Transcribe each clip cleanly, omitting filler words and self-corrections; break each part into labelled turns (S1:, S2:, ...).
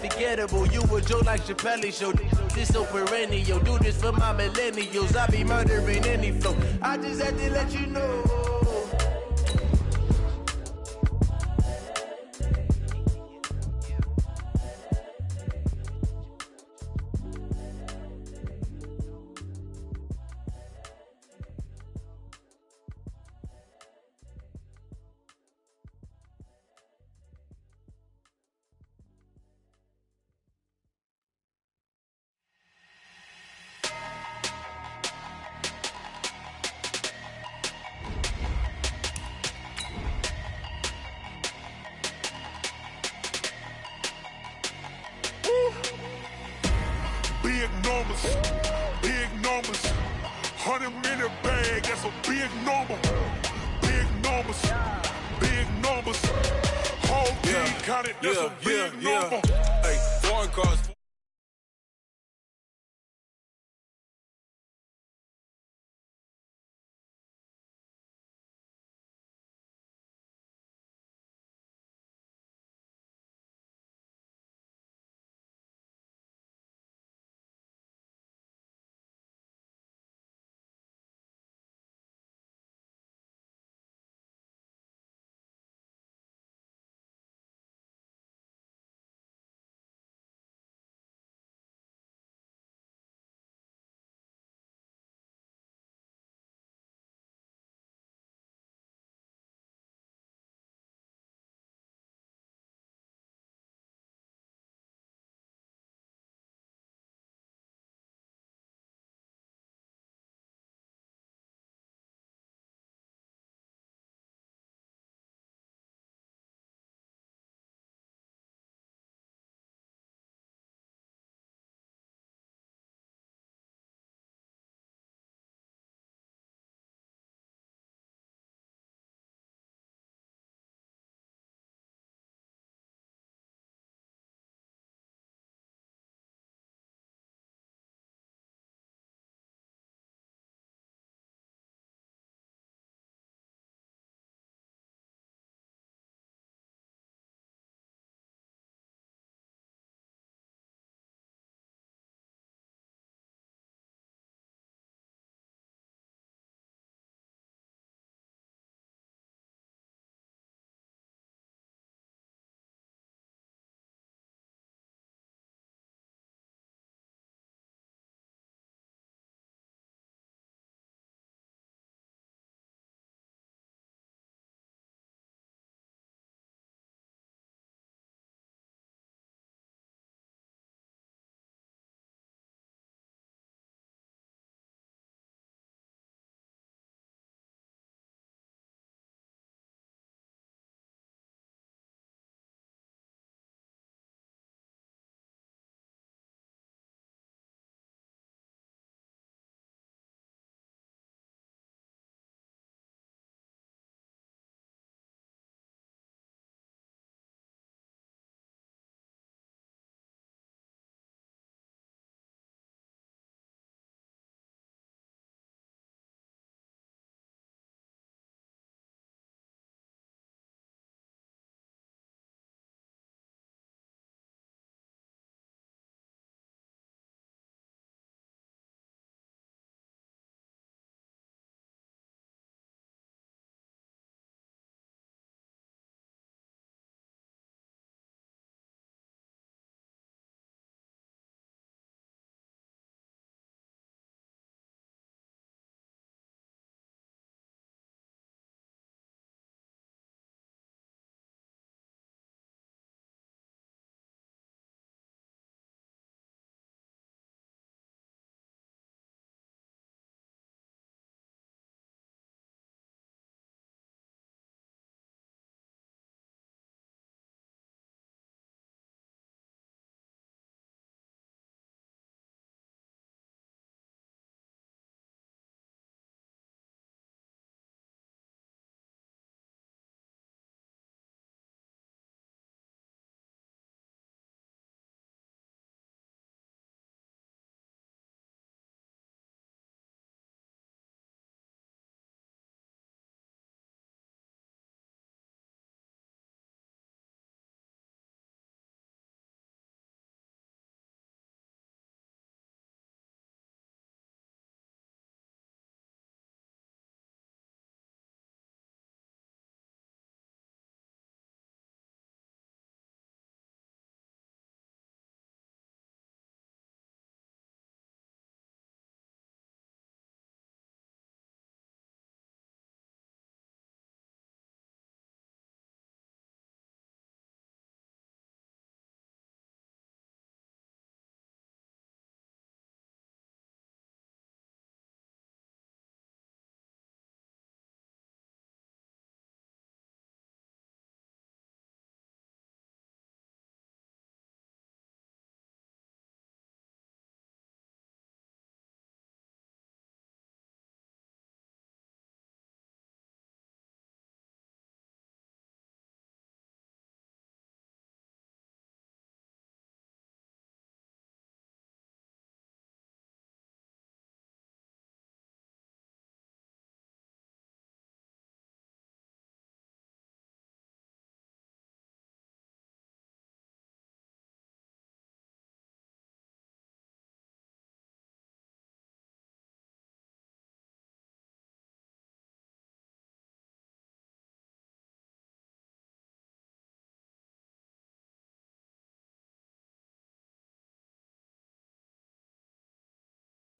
S1: unforgettable. You a joke like Chappelle Show. This so perennial. Do this for my millennials. I be murdering any flow. I just had to let you know.
S2: Big numbers, 100-minute bag, that's a big number. Big numbers, whole team counted, that's a big number.
S3: Hey, foreign cars.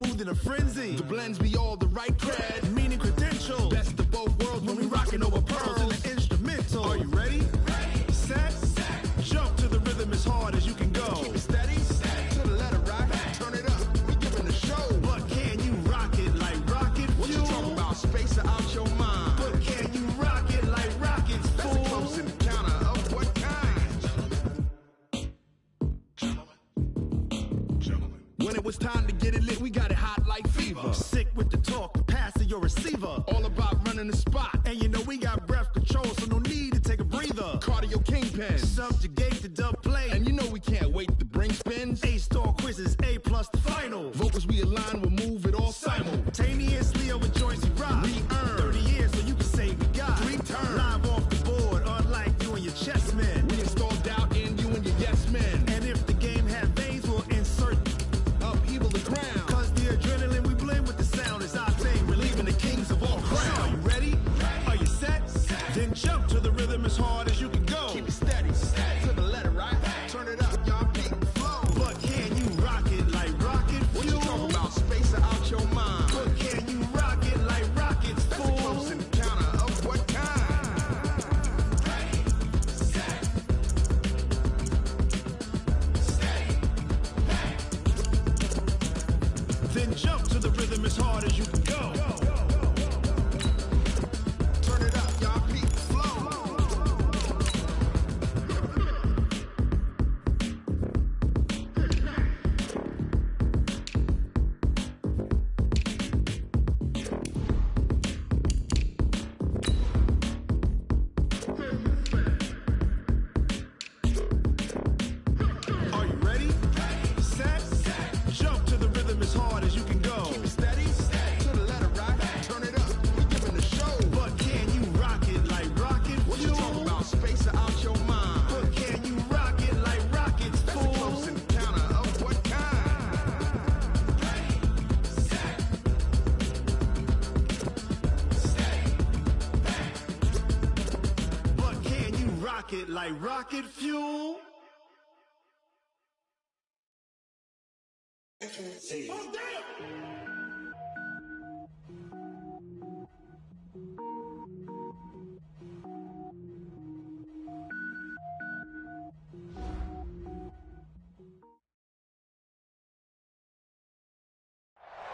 S1: Moved in a frenzy. The blends be all the right cred, meaning credentials. Best of both worlds when we rockin' over pearls in the instrumental. Are you ready? Set. Jump to the rhythm as hard as you can go. Keep it steady. To the letter rock. Turn it up. We giving a show. But can you rock it like rocket fuel? What you talking about? Space out your mind. But can you rock it like rockets, fool? That's a close encounter of what kind? Gentlemen. When it was time to get it lit, we got it hot like fever. Sick with the talk, the pass of your receiver. All about running the spot. And you know we got breath control, so no need to take a breather. Cardio kingpin. Subjugate the dub play. And you know we can't wait to bring spins. A-star quizzes, A+ the final. Vocals we align, we'll move it all simultaneously over joints we rock. We earn 30 years, so you can say we got 3 turns. Live off the board, unlike you and your chess men. We install doubt in you and your yes men. And if the game had veins, we'll insert upheaval the ground. Cause the adrenaline we blend with the sound is our thing, relieving the kings of all crowns. Are you ready? Are you set? Then jump to the rhythm as hard as you can go. Keep it steady, to the letter right. Turn it up, y'all beat the flow. But can you rock it like rocket fuel? What you talking about? Space out your mind. But can you rock it like rockets, fool? That's a close encounter of what kind? Then jump to the rhythm as hard as you can go. Turn it up, y'all beat the flow. Are you ready? Set. Jump to the rhythm as hard as you can go. Keep it steady. To the letter right. Turn it up. We giving a show. But can you rock it like rocket fuel? What you talking about? Space out your mind. But can you rock it like rockets, fool? That's a close encounter of what kind? But can you rock it like rocket fuel?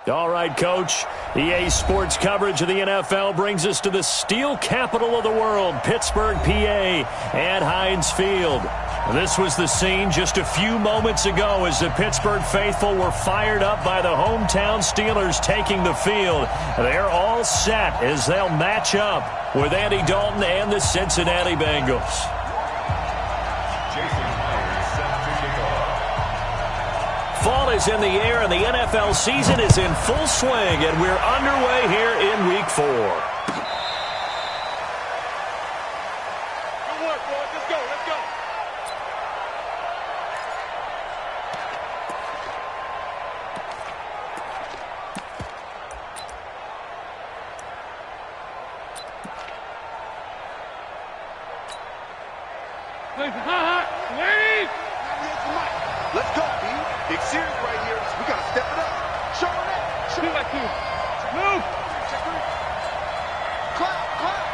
S4: All right, Coach. EA Sports coverage of the NFL brings us to the steel capital of the world, Pittsburgh, PA, at Heinz Field. This was the scene just a few moments ago as the Pittsburgh faithful were fired up by the hometown Steelers taking the field. They're all set as they'll match up with Andy Dalton and the Cincinnati Bengals. Fall is in the air, and the NFL season is in full swing, and we're underway here in Week 4.
S3: Good work, boys. Let's go. Let's go.
S2: Let's go, B. Big series right here. We got to step it up. Show it up. Show it up. Move. Clap, clap.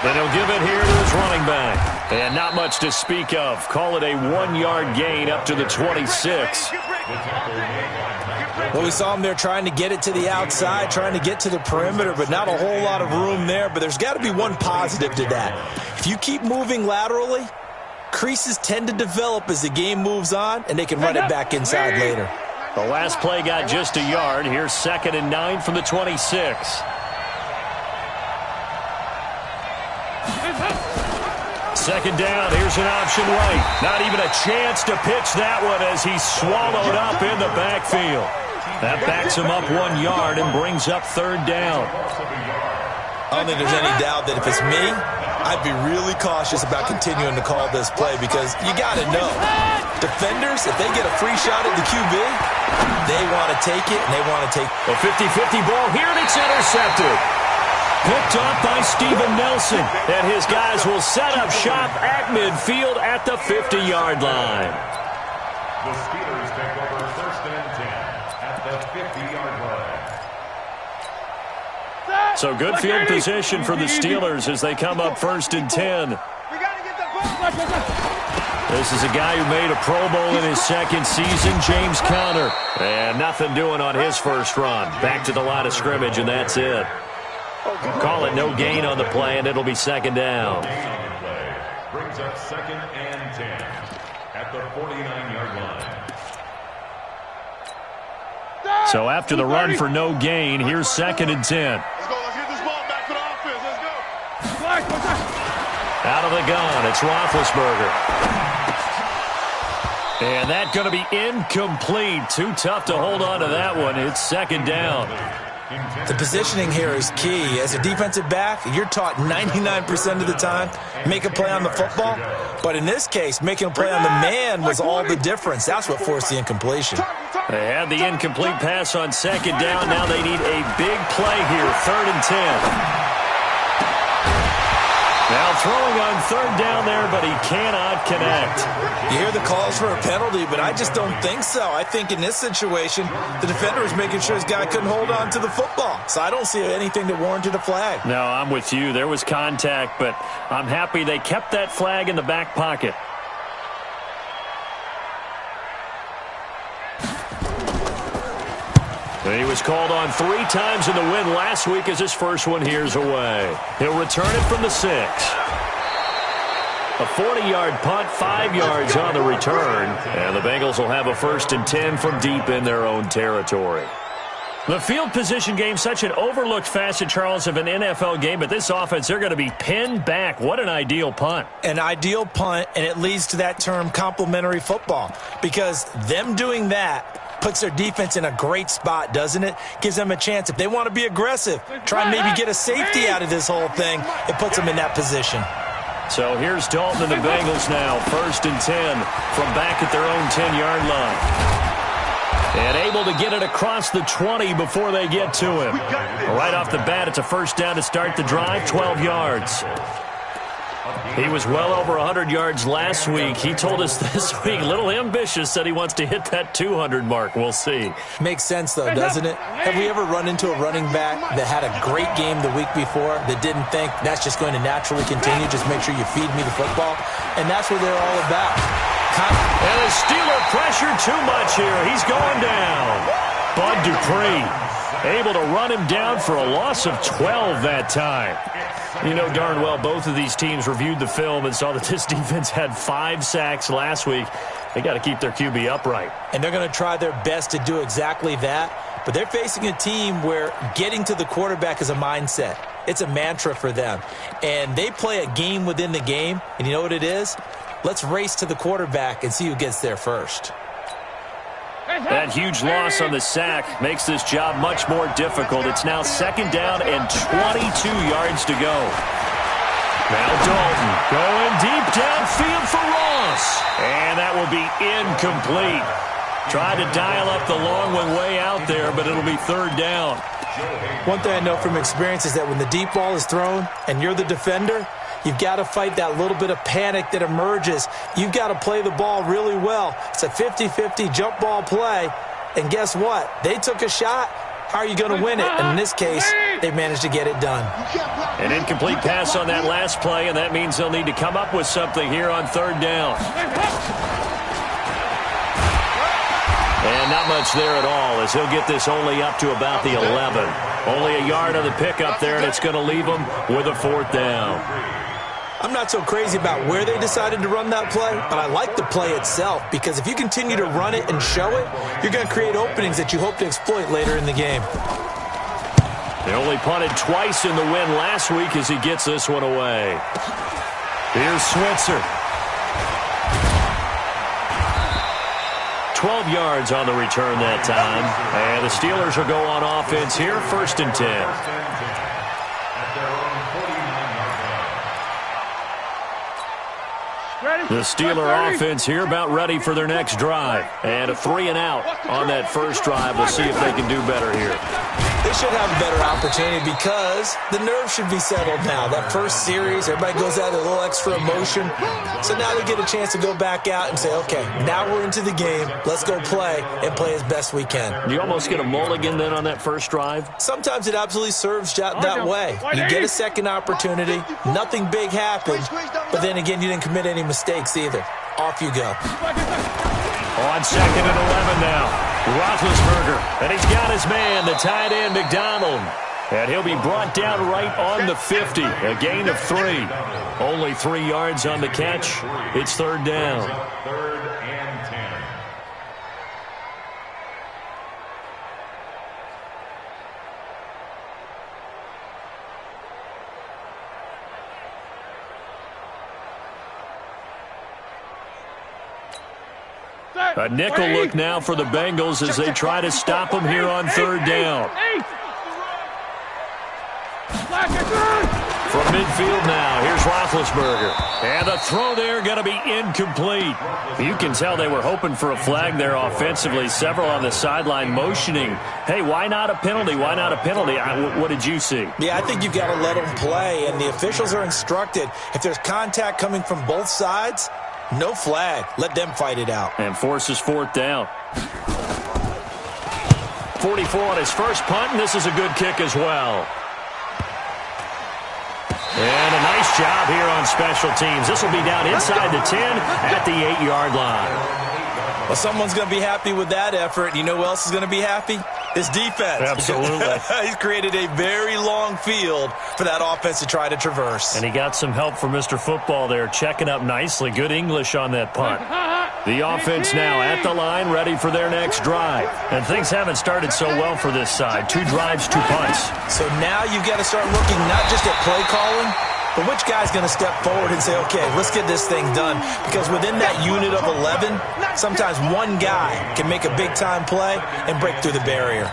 S4: Then he'll give it here to his running back. And not much to speak of. Call it a 1-yard gain up to the 26.
S5: Well, we saw him there trying to get it to the outside, trying to get to the perimeter, but not a whole lot of room there. But there's got to be one positive to that. If you keep moving laterally, creases tend to develop as the game moves on, and they can run it back inside later.
S4: The last play got just a yard. Here's 2nd and 9 from the 26. Second down, here's an option right. Not even a chance to pitch that one as he's swallowed up in the backfield. That backs him up 1 yard and brings up 3rd down.
S5: I don't think there's any doubt that if it's me, I'd be really cautious about continuing to call this play because you got to know. Defenders, if they get a free shot at the QB, they want to take it, and they want to take
S4: a 50-50 ball here, and it's intercepted. Picked up by Steven Nelson, and his guys will set up shop at midfield at the 50-yard line.
S6: The Steelers take over 1st and 10 at the 50-yard line.
S4: So good field position for the Steelers as they come up 1st and 10. This is a guy who made a Pro Bowl in his second season, James Conner. And nothing doing on his first run. Back to the line of scrimmage, and that's it. Call it no gain on the play, and it'll be 2nd down.
S6: Brings up 2nd and 10 at the 49-yard line.
S4: So after the run for no gain, here's 2nd and 10.
S2: Let's go. Let's get this ball back for the offense. Let's go.
S4: Out of the gun, it's Roethlisberger. And that's going to be incomplete. Too tough to hold on to that one. It's 2nd down.
S5: The positioning here is key. As a defensive back, you're taught 99% of the time, make a play on the football. But in this case, making a play on the man was all the difference. That's what forced the incompletion.
S4: They had the incomplete pass on 2nd down. Now they need a big play here, 3rd and 10. Now throwing on 3rd down there, but he cannot connect.
S5: You hear the calls for a penalty, but I just don't think so. I think in this situation, the defender was making sure his guy couldn't hold on to the football. So I don't see anything that warranted a flag.
S4: No, I'm with you. There was contact, but I'm happy they kept that flag in the back pocket. He was called on 3 times in the win last week as his first one here's away. He'll return it from the 6. A 40-yard punt, 5 yards on the return. And the Bengals will have a 1st and 10 from deep in their own territory. The field position game, such an overlooked facet, Charles, of an NFL game. But this offense, they're going to be pinned back. What an ideal punt.
S5: An ideal punt, and it leads to that term complementary football. Because them doing that puts their defense in a great spot, doesn't it? Gives them a chance. If they want to be aggressive, try and maybe get a safety out of this whole thing, it puts them in that position.
S4: So here's Dalton and the Bengals now, 1st and 10 from back at their own 10-yard line. And able to get it across the 20 before they get to him. Right off the bat, it's a 1st down to start the drive, 12 yards. He was well over 100 yards last week. He told us this week, a little ambitious, said he wants to hit that 200 mark. We'll see.
S5: Makes sense, though, doesn't it? Have we ever run into a running back that had a great game the week before that didn't think that's just going to naturally continue? Just make sure you feed me the football. And that's what they're all about.
S4: And the Steeler pressure too much here. He's going down. Bud Dupree able to run him down for a loss of 12 that time. You know darn well both of these teams reviewed the film and saw that this defense had 5 sacks last week. They got to keep their QB upright.
S5: And they're going to try their best to do exactly that. But they're facing a team where getting to the quarterback is a mindset. It's a mantra for them. And they play a game within the game. And you know what it is? Let's race to the quarterback and see who gets there first.
S4: That huge loss on the sack makes this job much more difficult. It's now 2nd down and 22 yards to go. Now Dalton going deep downfield for Ross. And that will be incomplete. Tried to dial up the long one way out there, but it'll be 3rd down.
S5: One thing I know from experience is that when the deep ball is thrown and you're the defender, you've got to fight that little bit of panic that emerges. You've got to play the ball really well. It's a 50-50 jump ball play. And guess what? They took a shot. How are you going to win it? And in this case, they managed to get it done.
S4: An incomplete pass on that last play, and that means they'll need to come up with something here on 3rd down. And not much there at all as he'll get this only up to about the 11. Only a yard on the pickup there, and it's going to leave him with a 4th down.
S5: I'm not so crazy about where they decided to run that play, but I like the play itself because if you continue to run it and show it, you're going to create openings that you hope to exploit later in the game.
S4: They only punted twice in the win last week as he gets this one away. Here's Switzer. 12 yards on the return that time. And the Steelers will go on offense here, 1st and 10. The Steeler offense here about ready for their next drive. And a 3-and-out on that first drive. We'll see if they can do better here.
S5: They should have a better opportunity because the nerves should be settled now. That first series, everybody goes out with a little extra emotion. So now they get a chance to go back out and say, okay, now we're into the game. Let's go play and play as best we can.
S4: Do you almost get a mulligan then on that first drive?
S5: Sometimes it absolutely serves that way. You get a second opportunity. Nothing big happened. But then again, you didn't commit any mistakes either. Off you go.
S4: On 2nd and 11 now. Roethlisberger, and he's got his man, the tight end, McDonald. And he'll be brought down right on the 50, a gain of 3. Only 3 yards on the catch. It's 3rd down.
S6: 3rd and 10.
S4: A nickel look now for the Bengals as they try to stop him here on 3rd down. From midfield now, here's Roethlisberger. And the throw there going to be incomplete. You can tell they were hoping for a flag there offensively. Several on the sideline motioning, hey, why not a penalty? Why not a penalty? What did you see?
S5: Yeah, I think you've got to let them play, and the officials are instructed. If there's contact coming from both sides, no flag. Let them fight it out.
S4: And forces 4th down. 44 on his first punt, and this is a good kick as well. And a nice job here on special teams. This will be down inside the 10 at the 8-yard line.
S5: Well, someone's going to be happy with that effort. You know who else is going to be happy? His defense.
S4: Absolutely.
S5: He's created a very long field for that offense to try to traverse.
S4: And he got some help from Mr. Football there, checking up nicely. Good English on that punt. The offense now at the line, ready for their next drive. And things haven't started so well for this side. 2 drives, 2 punts.
S5: So now you've got to start looking not just at play calling, but which guy's going to step forward and say, okay, let's get this thing done. Because within that unit of 11, sometimes one guy can make a big-time play and break through the barrier.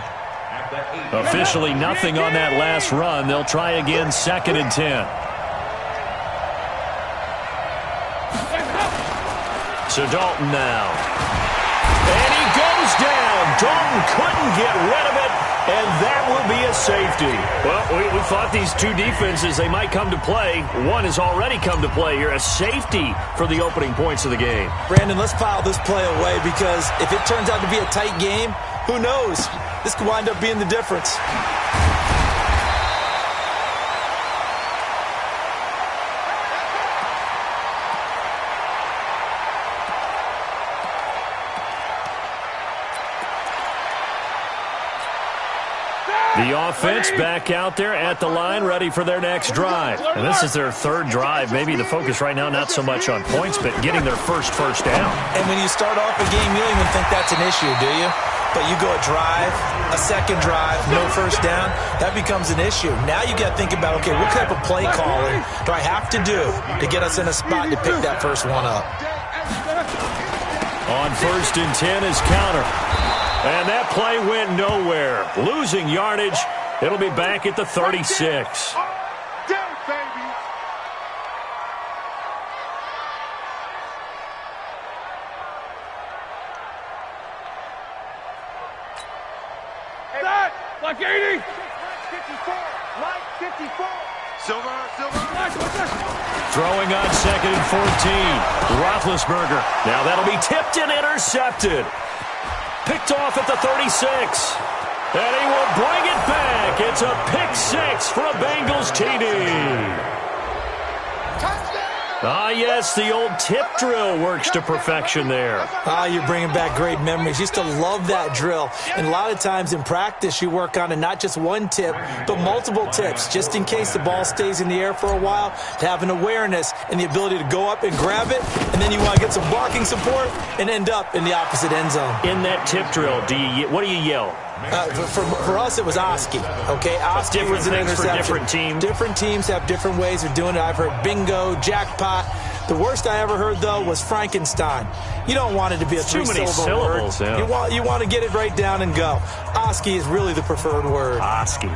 S4: Officially nothing on that last run. They'll try again, 2nd and 10. So Dalton now. And he goes down. Dalton couldn't get rid of it, and that will be a safety. Well, we thought these 2 defenses, they might come to play. One has already come to play here. A safety for the opening points of the game.
S5: Brandon, let's file this play away because if it turns out to be a tight game, who knows? This could wind up being the difference.
S4: The offense back out there at the line, ready for their next drive. And this is their 3rd drive. Maybe the focus right now not so much on points, but getting their first down.
S5: And when you start off a game, you don't even think that's an issue, do you? But you go a drive, a second drive, no first down, that becomes an issue. Now you got to think about, okay, what type of play calling do I have to do to get us in a spot to pick that first one up?
S4: On 1st and 10 is counter. And that play went nowhere. Losing yardage. It'll be back at the 36.
S2: Like 80. 54. Like 54. Silver.
S4: Throwing on 2nd and 14. Roethlisberger. Now that'll be tipped and intercepted. Picked off at the 36. And he will bring it back. It's a pick 6 for a Bengals TD. Ah, yes, the old tip drill works to perfection there.
S5: Ah, you're bringing back great memories. Used to love that drill. And a lot of times in practice, you work on it not just one tip, but multiple tips, just in case the ball stays in the air for a while, to have an awareness and the ability to go up and grab it, and then you want to get some blocking support and end up in the opposite end zone.
S4: In that tip drill, what do you yell?
S5: For us, it was Oski. Okay, Oski was an interception.
S4: For different teams.
S5: Different teams have different ways of doing it. I've heard bingo, jackpot. The worst I ever heard, though, was Frankenstein. You don't want it to be a three-syllable word. Yeah. You want to get it right down and go. Oski is really the preferred word.
S4: Oski.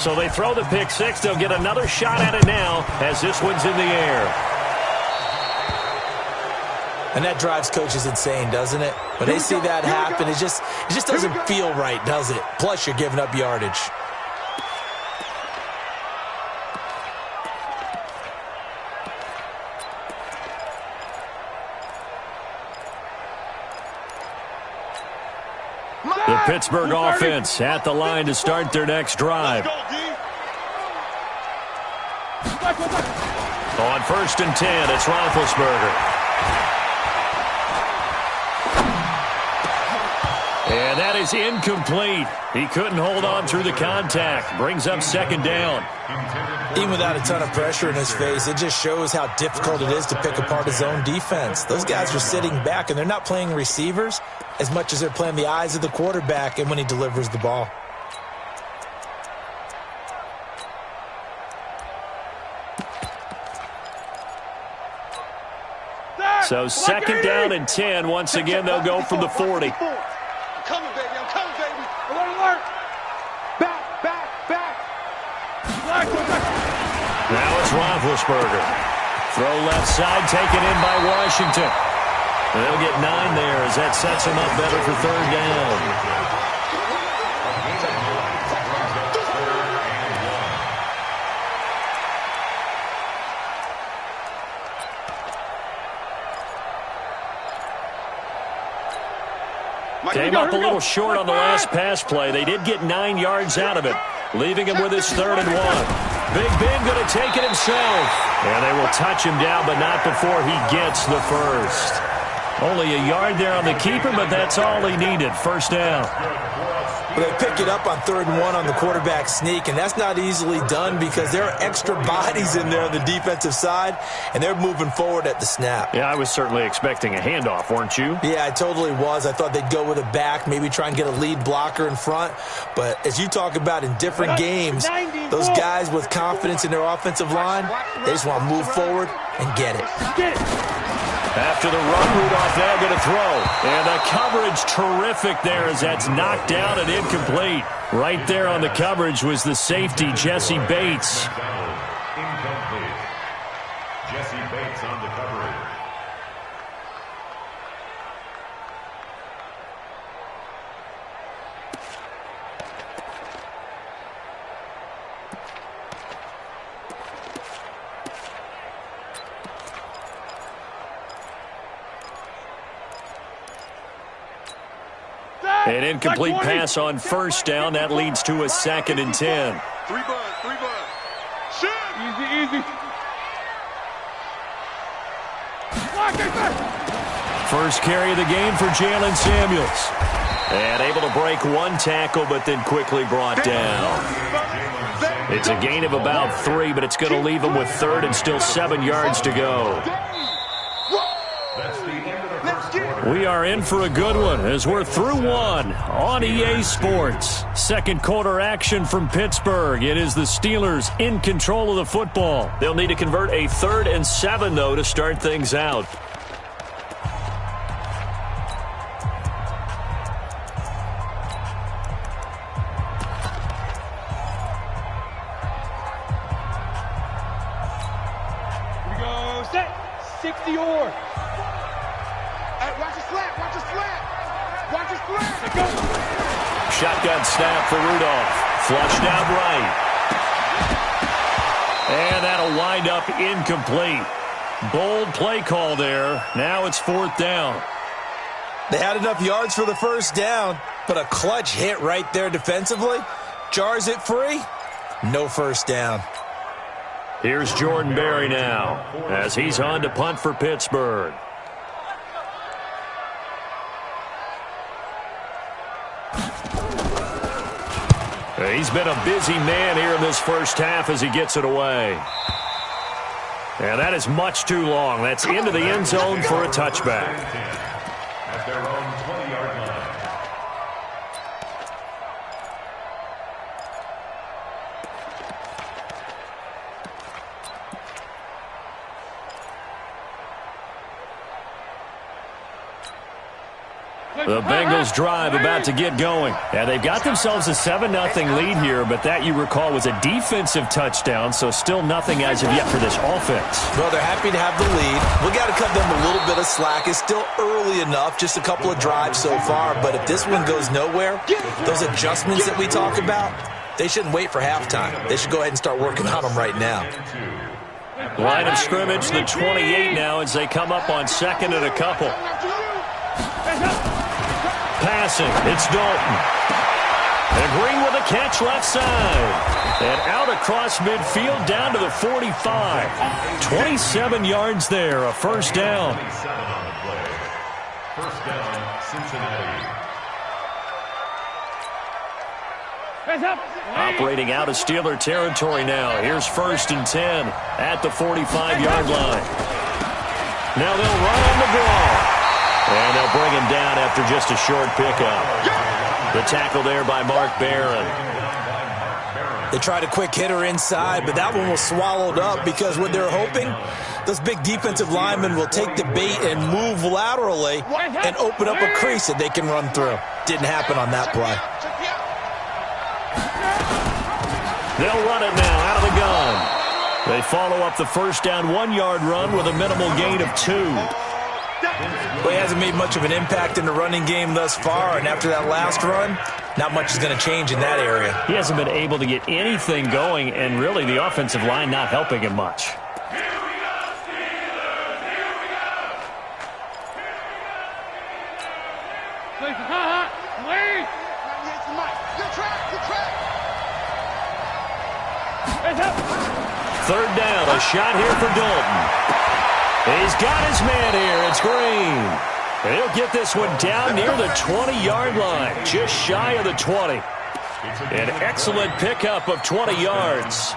S4: So they throw the pick 6. They'll get another shot at it now as this one's in the air.
S5: And that drives coaches insane, doesn't it? When they see that happen, it just doesn't feel right, does it? Plus, you're giving up yardage.
S4: The Pittsburgh offense at the line to start their next drive. On 1st and 10, it's Roethlisberger. And that is incomplete. He couldn't hold on through the contact. Brings up 2nd down.
S5: Even without a ton of pressure in his face, it just shows how difficult it is to pick apart his own defense. Those guys are sitting back, and they're not playing receivers as much as they're playing the eyes of the quarterback and when he delivers the ball.
S4: So 2nd down and 10. Once again, they'll go from the 40.
S7: I'm coming, baby. I'm coming, baby. Alert. Back.
S4: Now it's Roethlisberger. Throw left side, taken in by Washington. They'll get 9 there as that sets him up better for 3rd down. Came up a little short on the last pass play. They did get 9 yards out of it, leaving him with his 3rd and 1. Big Ben going to take it himself. And they will touch him down, but not before he gets the first. Only a yard there on the keeper, but that's all he needed. 1st down.
S5: Well, they pick it up on 3rd and 1 on the quarterback sneak, and that's not easily done because there are extra bodies in there on the defensive side, and they're moving forward at the snap.
S4: Yeah, I was certainly expecting a handoff, weren't you?
S5: Yeah, I totally was. I thought they'd go with a back, maybe try and get a lead blocker in front. But as you talk about in different games, those guys with confidence in their offensive line, they just want to move forward and get it.
S4: After the run, Rudolph now going to throw. And the coverage terrific there as that's knocked down and incomplete. Right there on the coverage was the safety, Jesse Bates.
S6: Incomplete. Jesse Bates on the coverage.
S4: An incomplete pass on 1st down. That leads to a 2nd and 10.
S7: 3 bud. Shit. Easy.
S4: First carry of the game for Jalen Samuels. And able to break 1 tackle, but then quickly brought down. It's a gain of about 3, but it's going to leave him with 3rd and still 7 yards to go. We are in for a good one as we're through 1 on EA Sports. 2nd quarter action from Pittsburgh. It is the Steelers in control of the football. They'll need to convert a 3rd and 7, though, to start things out.
S7: Here we go. Set. 60 or. Watch your slap. Go.
S4: Shotgun snap for Rudolph. Flushed out right. And that'll wind up incomplete. Bold play call there. Now it's 4th down.
S5: They had enough yards for the 1st down, but a clutch hit right there defensively. Jars it free. No 1st down.
S4: Here's Jordan Berry now as he's on to punt for Pittsburgh. He's been a busy man here in this 1st half as he gets it away. And that is much too long. That's into the end zone for a touchback.
S6: At their own 20-yard line.
S4: The Bengals drive about to get going. Now, they've got themselves a 7-0 lead here, but that, you recall, was a defensive touchdown, so still nothing as of yet for this offense.
S5: Well, they're happy to have the lead. We got to cut them a little bit of slack. It's still early enough, just a couple of drives so far, but if this one goes nowhere, those adjustments that we talk about, they shouldn't wait for halftime. They should go ahead and start working on them right now.
S4: Line of scrimmage, the 28 now, as they come up on 2nd and a couple. Passing, it's Dalton. And Green with a catch left side. And out across midfield down to the 45. 27 yards there, a first down.
S6: First down, Cincinnati.
S4: Operating out of Steeler territory now. Here's 1st and 10 at the 45-yard line. Now they'll run on the ball. And they'll bring him down after just a short pickup. The tackle there by Mark Barron.
S5: They tried a quick hitter inside, but that one was swallowed up because what they're hoping, those big defensive linemen will take the bait and move laterally and open up a crease that they can run through. Didn't happen on that play.
S4: They'll run it now out of the gun. They follow up the first down 1-yard run with a minimal gain of 2.
S5: Well, he hasn't made much of an impact in the running game thus far, and after that last run, not much is going to change in that area.
S4: He hasn't been able to get anything going, and really the offensive line not helping him much. Third down, a shot here for Dalton. He's got his man here. It's Green. And he'll get this one down near the 20-yard line, just shy of the 20. An excellent pickup of 20 yards.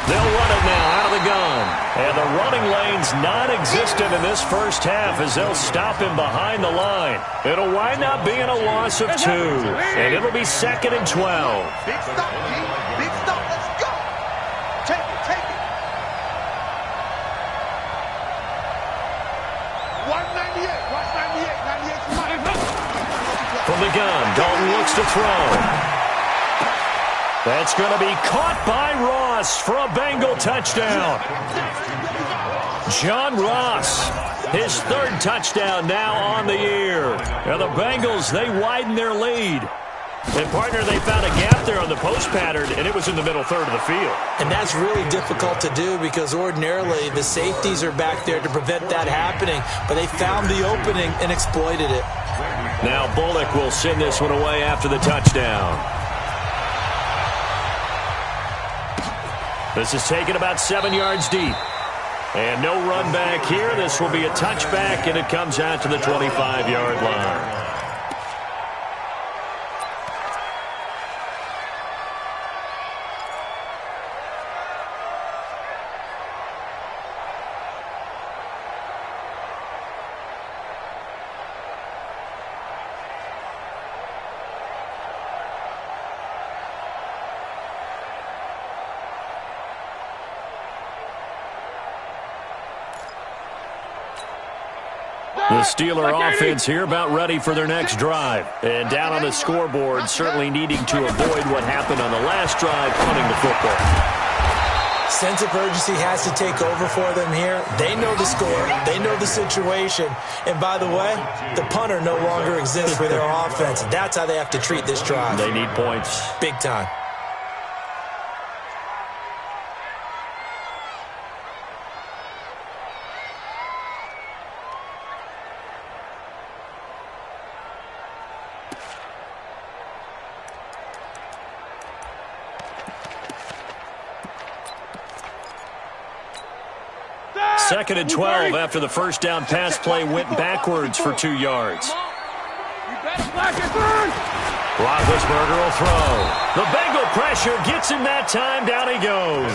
S4: They'll run it now out of the gun. And the running lane's non-existent in this first half as they'll stop him behind the line. It'll wind up being a loss of 2. And it'll be 2nd and 12.
S1: Big stop, G. Big stop. Let's go. Take it, take it. 198. Watch 98. 98.
S4: From the gun, Dalton looks to throw. That's going to be caught by Ross for a Bengal touchdown. John Ross, his 3rd touchdown now on the year. And the Bengals, they widen their lead. And, partner, they found a gap there on the post pattern, and it was in the middle third of the field.
S5: And that's really difficult to do because ordinarily the safeties are back there to prevent that happening. But they found the opening and exploited it.
S4: Now Bullock will send this one away after the touchdown. This is taken about 7 yards deep. And no run back here. This will be a touchback, and it comes out to the 25-yard line. The Steeler offense here about ready for their next drive. And down on the scoreboard, certainly needing to avoid what happened on the last drive, punting the football.
S5: Sense of urgency has to take over for them here. They know the score. They know the situation. And by the way, the punter no longer exists for their offense. That's how they have to treat this drive.
S4: They need points.
S5: Big time.
S4: Second and 12 after the first down pass play went backwards for 2 yards. Roethlisberger will throw. The Bengal pressure gets him that time. Down he goes.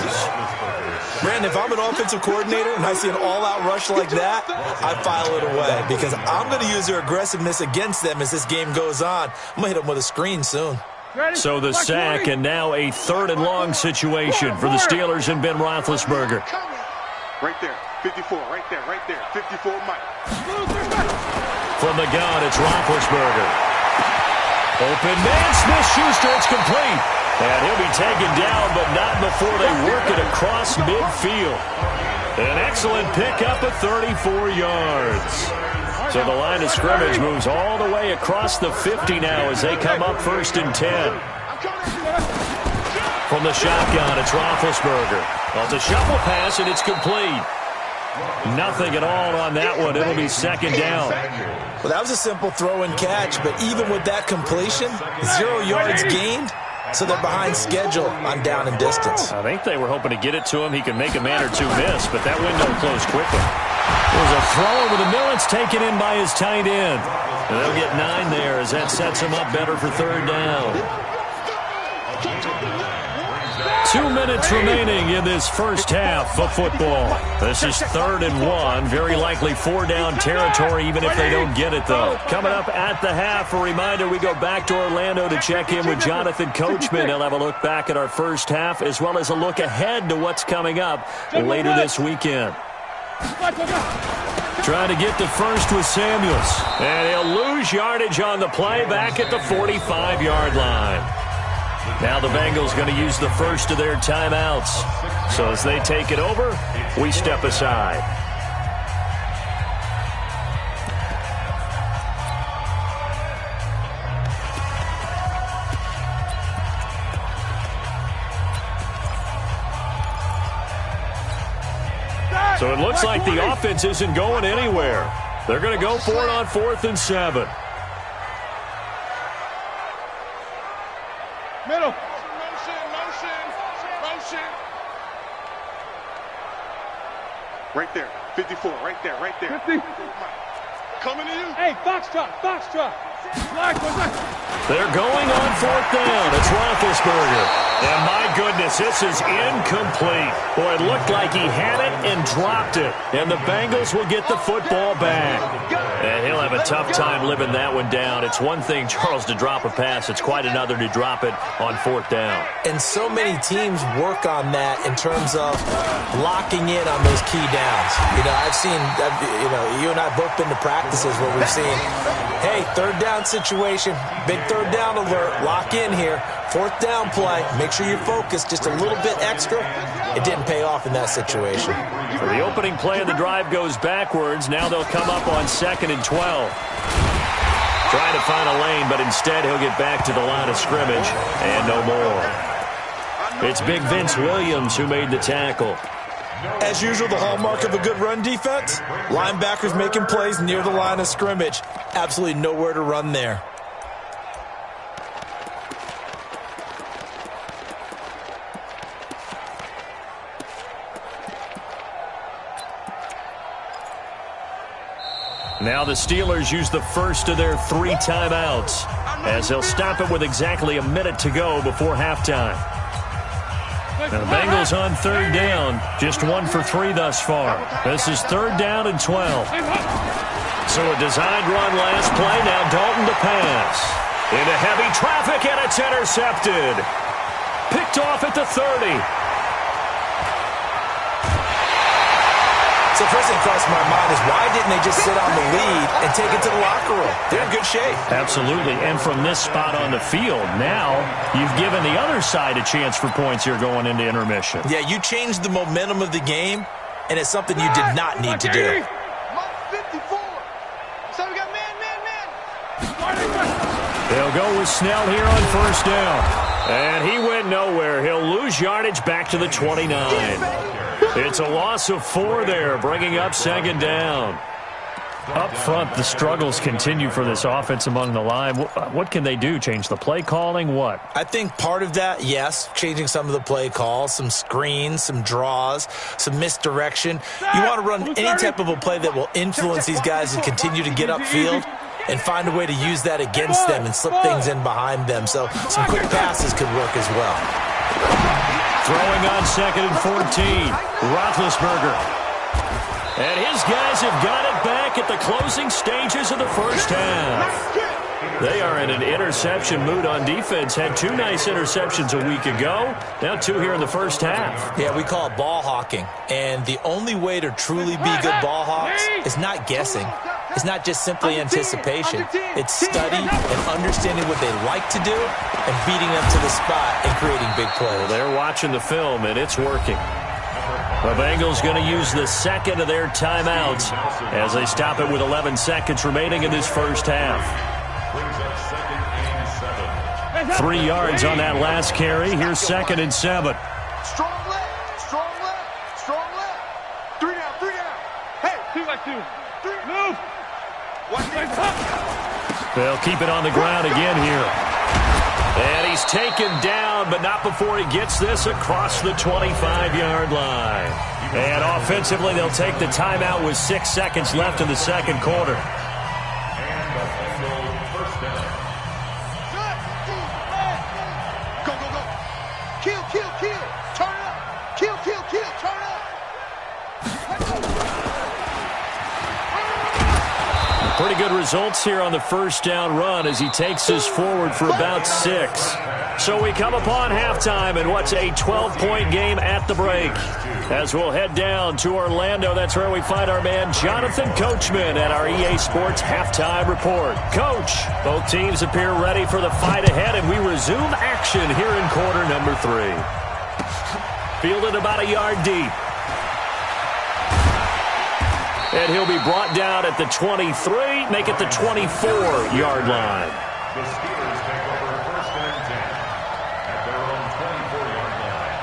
S5: Brandon, if I'm an offensive coordinator and I see an all-out rush like that, I file it away because I'm going to use their aggressiveness against them as this game goes on. I'm going to hit them with a screen soon.
S4: So the sack and now a 3rd and long situation for the Steelers and Ben Roethlisberger.
S2: Right there, 54, right there, 54 Mike.
S4: From the gun, it's Roethlisberger. Open man, Smith-Schuster, it's complete. And he'll be taken down, but not before they work it across midfield. An excellent pickup of 34 yards. So the line of scrimmage moves all the way across the 50 now as they come up 1st and 10. From the shotgun, it's Roethlisberger. Well, it's a shuffle pass, and it's complete. Nothing at all on that one. It'll be 2nd down.
S5: Well, that was a simple throw and catch, but even with that completion, 0 yards gained, so they're behind schedule on down and distance.
S4: I think they were hoping to get it to him. He could make a man or two miss, but that window closed quickly. There's a throw over the middle. It's taken in by his tight end. And they'll get 9 there as that sets him up better for 3rd down. 2 minutes remaining in this first half of football. This is 3rd and 1. Very likely 4-down territory, even if they don't get it, though. Coming up at the half, a reminder, we go back to Orlando to check in with Jonathan Coachman. He'll have a look back at our first half, as well as a look ahead to what's coming up later this weekend. Trying to get the first with Samuels. And he'll lose yardage on the play back at the 45-yard line. Now the Bengals going to use the first of their timeouts. So as they take it over, we step aside. So it looks like the offense isn't going anywhere. They're going to go for it on 4th and 7.
S2: Middle. Motion. Right there, 54, right there. 50. Coming to you.
S7: Hey, Foxtrot.
S4: They're going on 4th down. It's Roethlisberger. And my goodness, this is incomplete. Boy, it looked like he had it and dropped it. And the Bengals will get the football back. And he'll have a tough time living that one down. It's one thing, Charles, to drop a pass. It's quite another to drop it on 4th down.
S5: And so many teams work on that in terms of locking in on those key downs. I've seen, you and I both been to practices where we've seen, hey, 3rd down situation, big 3rd down alert, lock in here. 4th down play, make sure you're focused just a little bit extra. It didn't pay off in that situation.
S4: So the opening play of the drive goes backwards. Now they'll come up on 2nd and 12. Trying to find a lane, but instead he'll get back to the line of scrimmage and no more. It's Big Vince Williams who made the tackle.
S5: As usual, the hallmark of a good run defense, linebackers making plays near the line of scrimmage. Absolutely nowhere to run there.
S4: Now the Steelers use the first of their 3 timeouts as they'll stop it with exactly a minute to go before halftime. Now the Bengals on 3rd down, just 1 for 3 thus far. This is 3rd down and 12. So a designed run last play, now Dalton to pass. Into heavy traffic and it's intercepted. Picked off at the 30.
S5: So first thing across my mind is why didn't they just sit on the lead and take it to the locker room? They're in good shape.
S4: Absolutely. And from this spot on the field, now you've given the other side a chance for points here going into intermission.
S5: Yeah, you changed the momentum of the game, and it's something you did not need to do.
S2: 54. So we got man.
S4: They'll go with Snell here on 1st down. And he went nowhere. He'll lose yardage back to the 29. It's a loss of 4 there, bringing up 2nd down. Up front, the struggles continue for this offense among the line. What can they do? Change the play calling? What?
S5: I think part of that, yes, changing some of the play calls, some screens, some draws, some misdirection. You want to run any type of a play that will influence these guys and continue to get upfield. and find a way to use that against them and slip things in behind them. So some quick passes could work as well.
S4: Throwing on 2nd and 14, Roethlisberger. And his guys have got it back at the closing stages of the first half. They are in an interception mood on defense. Had 2 nice interceptions a week ago. Now 2 here in the first half.
S5: Yeah, we call it ball hawking. And the only way to truly be good ball hawks is not guessing. It's not just simply anticipation. It's study and understanding what they like to do and beating them to the spot and creating big plays.
S4: Well, they're watching the film, and it's working. The Bengals going to use the second of their timeouts as they stop it with 11 seconds remaining in this first half. 3 yards on that last carry. Here's 2nd and 7.
S7: Strong left, strong left, strong left. 3 down, 3 down. Hey, 2 by 2. 3, move. 1 up.
S4: They'll keep it on the ground again here. And he's taken down, but not before he gets this across the 25-yard line. And offensively, they'll take the timeout with 6 seconds left in the second quarter. Pretty good results here on the first down run as he takes us forward for about 6. So we come upon halftime in what's a 12-point game at the break. As we'll head down to Orlando, that's where we find our man Jonathan Coachman at our EA Sports Halftime Report. Coach, both teams appear ready for the fight ahead, and we resume action here in quarter number 3. Fielded about a yard deep. And he'll be brought down at the 23, make it the 24-yard line.
S6: The Steelers take over 1st and 10 at their own 24-yard line.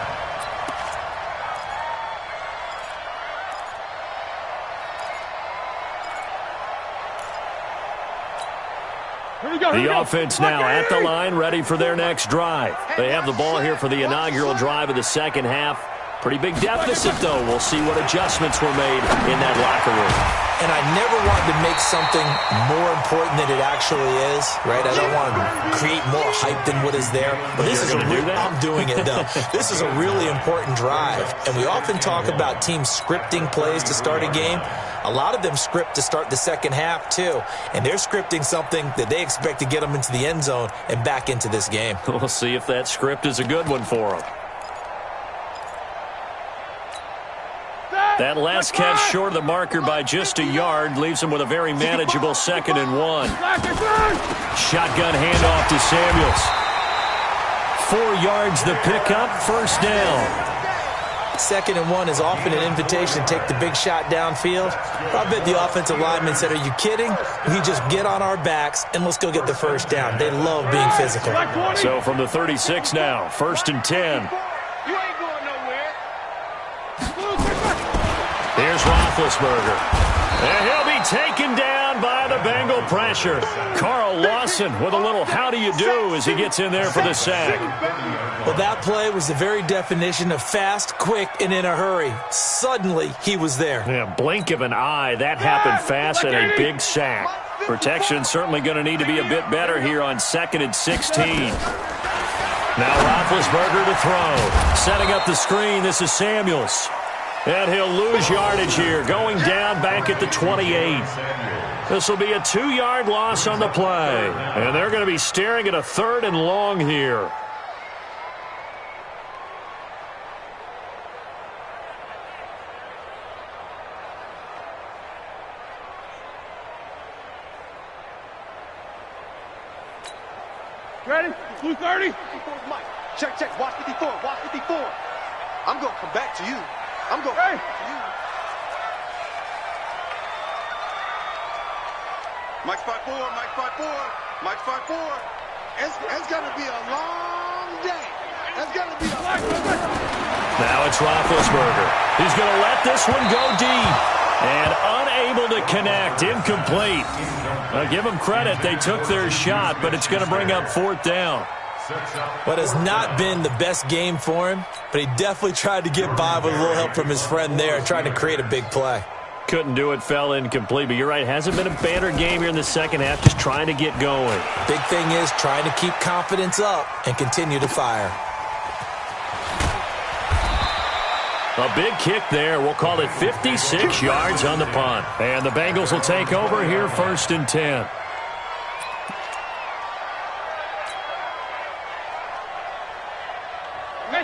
S7: Here we go.
S4: The offense now at the line, ready for their next drive. They have the ball here for the inaugural drive of the second half. Pretty big deficit, though. We'll see what adjustments were made in that locker room.
S5: And I never wanted to make something more important than it actually is, right? I don't want to create more hype than what is there. But this is I'm doing it, though. This is a really important drive. And we often talk about teams scripting plays to start a game. A lot of them script to start the second half, too. And they're scripting something that they expect to get them into the end zone and back into this game.
S4: We'll see if that script is a good one for them. That last catch short of the marker by just a yard leaves him with a very manageable 2nd and 1. Shotgun handoff to Samuels. 4 yards the pickup, first down.
S5: 2nd and 1 is often an invitation to take the big shot downfield. I bet the offensive lineman said, "Are you kidding? We just get on our backs and let's go get the first down." They love being physical.
S4: So from the 36 now, 1st and 10. Here's Roethlisberger. And he'll be taken down by the Bengal pressure. Carl Lawson with a little how do you do as he gets in there for the sack.
S5: Well, that play was the very definition of fast, quick, and in a hurry. Suddenly, he was there.
S4: Yeah, blink of an eye. That happened fast and a big sack. Protection certainly going to need to be a bit better here on 2nd and 16. Now Roethlisberger to throw. Setting up the screen, this is Samuels. And he'll lose yardage here, going down back at the 28. This will be a 2-yard loss on the play. And they're going to be staring at a 3rd and long here.
S7: Ready? Blue 30.
S8: Mike, check, watch 54, watch 54. I'm going to come back to you. I'm going to come back to you. Mike 5-4, Mike 5-4, Mike 5-4. It's going to be a long day. It's going to be a long day.
S4: Now it's Roethlisberger. He's going to let this one go deep. And unable to connect, incomplete. I'll give them credit, they took their shot, but it's going to bring up 4th down.
S5: What has not been the best game for him, but he definitely tried to get by with a little help from his friend there, trying to create a big play.
S4: Couldn't do it, fell incomplete. But you're right, hasn't been a banner game here in the second half, just trying to get going.
S5: Big thing is trying to keep confidence up and continue to fire.
S4: A big kick there. We'll call it 56 yards on the punt. And the Bengals will take over here 1st and 10.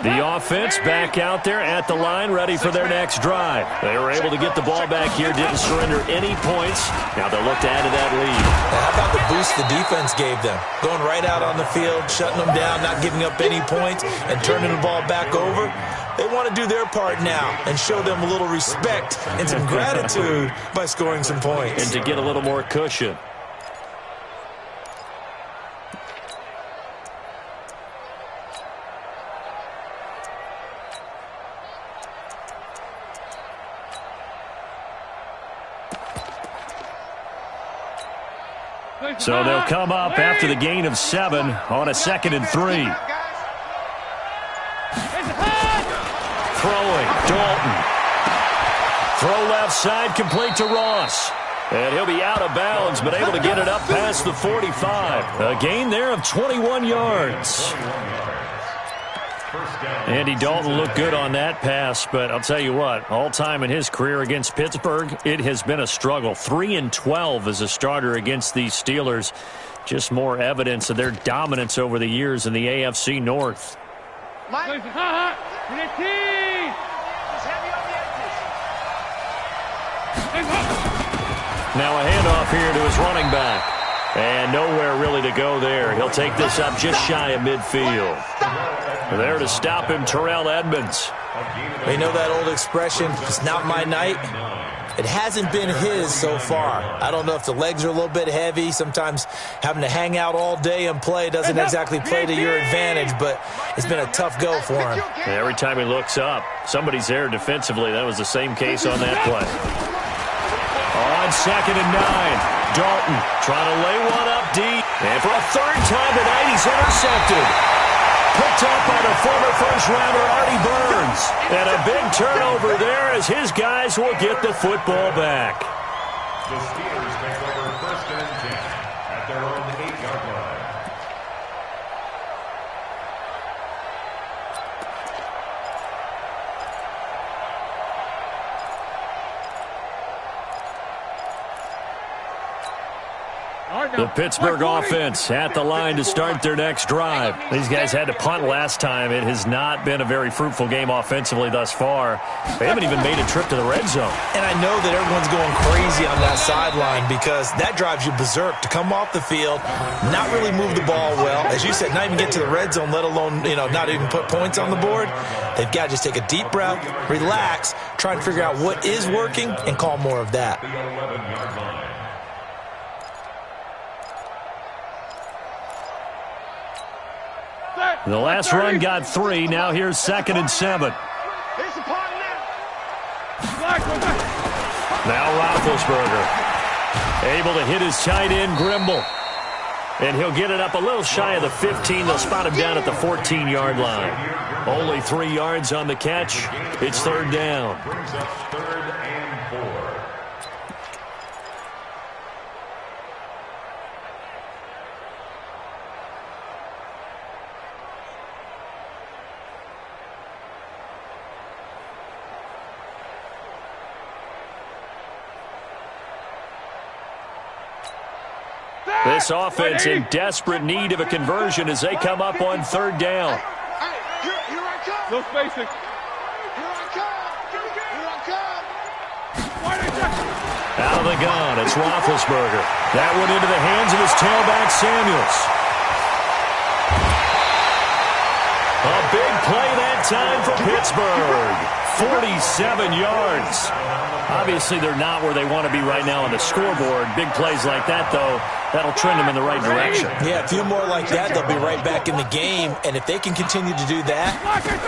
S4: The offense back out there at the line, ready for their next drive. They were able to get the ball back here, didn't surrender any points. Now they'll look to add to that lead.
S5: Now, how about the boost the defense gave them? Going right out on the field, shutting them down, not giving up any points, and turning the ball back over. They want to do their part now and show them a little respect and some gratitude by scoring some points.
S4: And to get a little more cushion. So they'll come up after the gain of 7 on a 2nd and 3. Throwing, Dalton. Throw left side, complete to Ross. And he'll be out of bounds, but able to get it up past the 45. A gain there of 21 yards. Andy Dalton looked good on that pass, but I'll tell you what, all time in his career against Pittsburgh, it has been a struggle. 3-12 as a starter against these Steelers. Just more evidence of their dominance over the years in the AFC North. Now a handoff here to his running back. And nowhere really to go there. He'll take this up just shy of midfield. There to stop him, Terrell Edmonds.
S5: You know that old expression, it's not my night? It hasn't been his so far. I don't know if the legs are a little bit heavy. Sometimes having to hang out all day and play doesn't exactly play to your advantage, but it's been a tough go for him.
S4: Every time he looks up, somebody's there defensively. That was the same case on that play. On 2nd and 9. Dalton trying to lay one up deep. And for a 3rd time tonight, he's intercepted. Picked up by the former first-rounder Artie Burns. And a big turnover there as his guys will get the football back.
S6: The Steelers take over 1st and 10 at their own 8-yard line.
S4: The Pittsburgh offense at the line to start their next drive. These guys had to punt last time. It has not been a very fruitful game offensively thus far. They haven't even made a trip to the red zone.
S5: And I know that everyone's going crazy on that sideline because that drives you berserk to come off the field, not really move the ball well. As you said, not even get to the red zone, let alone, not even put points on the board. They've got to just take a deep breath, relax, try and figure out what is working and call more of that.
S6: The 11-yard line.
S4: The last run got 3. Now here's 2nd and 7. Now Roethlisberger able to hit his tight end, Grimble. And he'll get it up a little shy of the 15. They'll spot him down at the 14-yard line. Only 3 yards on the catch. It's 3rd down.
S6: Brings up 3rd and 4.
S4: This offense in desperate need of a conversion as they come up on 3rd down.
S7: No spacing.
S4: Out of the gun, it's Roethlisberger. That one into the hands of his tailback, Samuels. A big play that time for Pittsburgh. 47 yards. Obviously, they're not where they want to be right now on the scoreboard. Big plays like that, though, that'll trend them in the right direction.
S5: Yeah, a few more like that, they'll be right back in the game. And if they can continue to do that,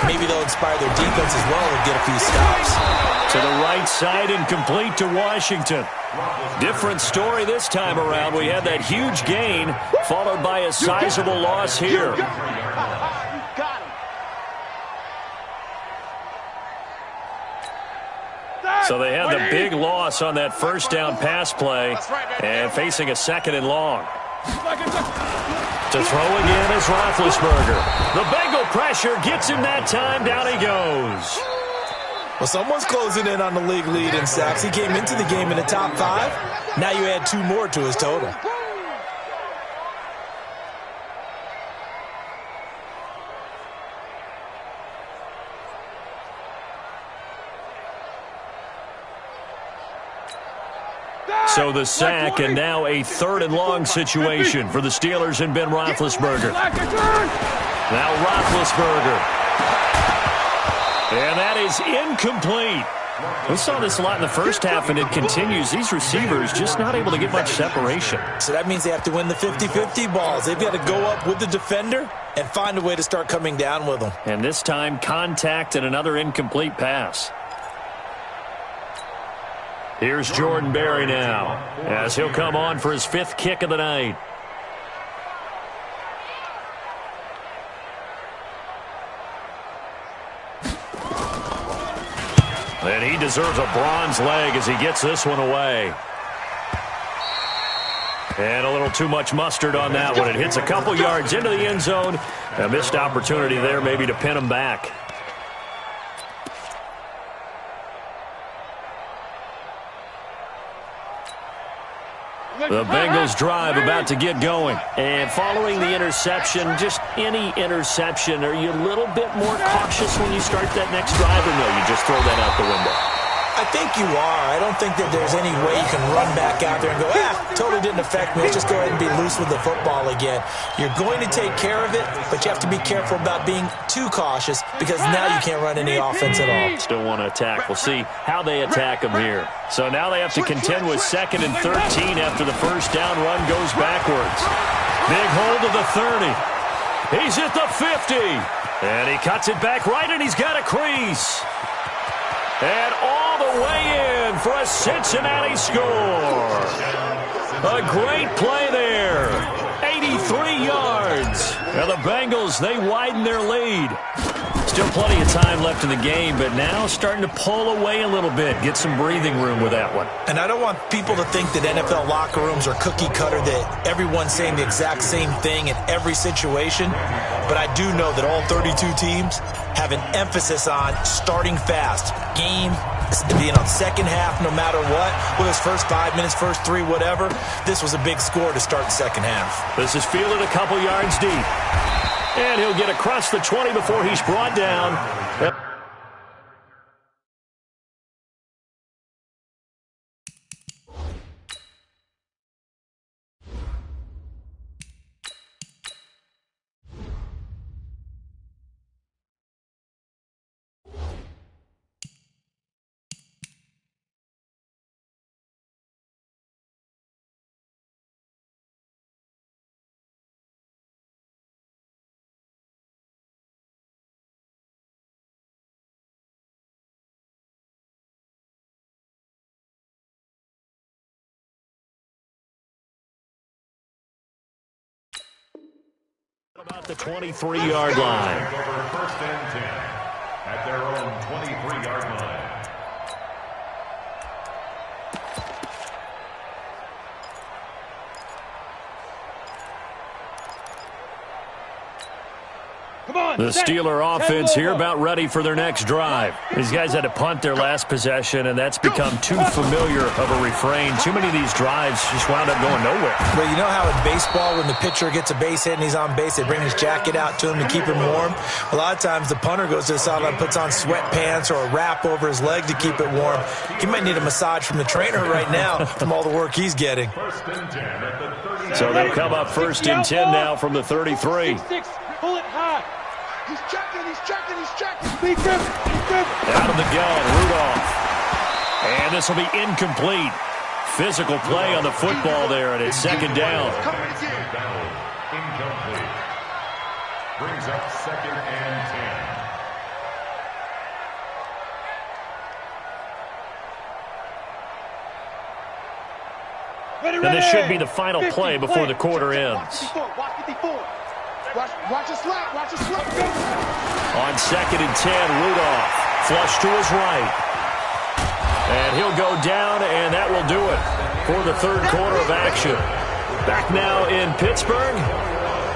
S5: maybe they'll inspire their defense as well and get a few stops.
S4: To the right side and complete to Washington. Different story this time around. We had that huge gain followed by a sizable loss here. So they had the big loss on that first down pass play and facing a 2nd and long. To throw again is Roethlisberger. The Bengal pressure gets him that time. Down he goes.
S5: Well, someone's closing in on the league lead in sacks. He came into the game in the top 5. Now you add 2 more to his total.
S4: So the sack, and now a 3rd and long situation for the Steelers and Ben Roethlisberger. Now Roethlisberger. And that is incomplete. We saw this a lot in the first half, and it continues. These receivers just not able to get much separation.
S5: So that means they have to win the 50-50 balls. They've got to go up with the defender and find a way to start coming down with them.
S4: And this time, contact and another incomplete pass. Here's Jordan Berry now, as he'll come on for his 5th kick of the night. And he deserves a bronze leg as he gets this one away. And a little too much mustard on that one. It hits a couple yards into the end zone. A missed opportunity there maybe to pin him back. The Bengals drive about to get going. And following the interception, just any interception, are you a little bit more cautious when you start that next drive, or no, you just throw that out the window?
S5: I think you are. I don't think that there's any way you can run back out there and go, totally didn't affect me. Let's just go ahead and be loose with the football again. You're going to take care of it, but you have to be careful about being too cautious because now you can't run any offense at all.
S4: Still want to attack. We'll see how they attack them here. So now they have to contend with 2nd and 13 after the first down run goes backwards. Big hold of the 30. He's at the 50. And he cuts it back right, and he's got a crease. And all the way in for a Cincinnati score. A great play there. 83 yards. Now the Bengals, they widen their lead. Still plenty of time left in the game, but now starting to pull away a little bit. Get some breathing room with that one.
S5: And I don't want people to think that NFL locker rooms are cookie cutter, that everyone's saying the exact same thing in every situation. But I do know that all 32 teams have an emphasis on starting fast. Game being on second half no matter what. Whether it's first 5 minutes, first 3, whatever. This was a big score to start the second half.
S4: This is fielded a couple yards deep. And he'll get across the 20 before he's brought down. About the 23-yard line.
S6: Over 1st and 10 at their own 23-yard line.
S4: The Steeler offense here about ready for their next drive. These guys had to punt their last possession, and that's become too familiar of a refrain. Too many of these drives just wound up going nowhere.
S5: Well, you know how in baseball when the pitcher gets a base hit and he's on base, they bring his jacket out to him to keep him warm? A lot of times the punter goes to the sideline, puts on sweatpants or a wrap over his leg to keep it warm. He might need a massage from the trainer right now from all the work he's getting.
S4: So they'll come up 1st and 10 now from the 33.
S7: Pull it high.
S8: He's checking.
S4: Out of the gun, Rudolph. And this will be incomplete. Physical play on the football there, and it's 2nd down.
S6: Incomplete. Brings up 2nd and 10.
S4: And this should be the final play before the quarter ends.
S8: Watch his slap.
S4: On 2nd and 10, Rudolph. Flush to his right. And he'll go down, and that will do it for the third quarter of action. Back now in Pittsburgh.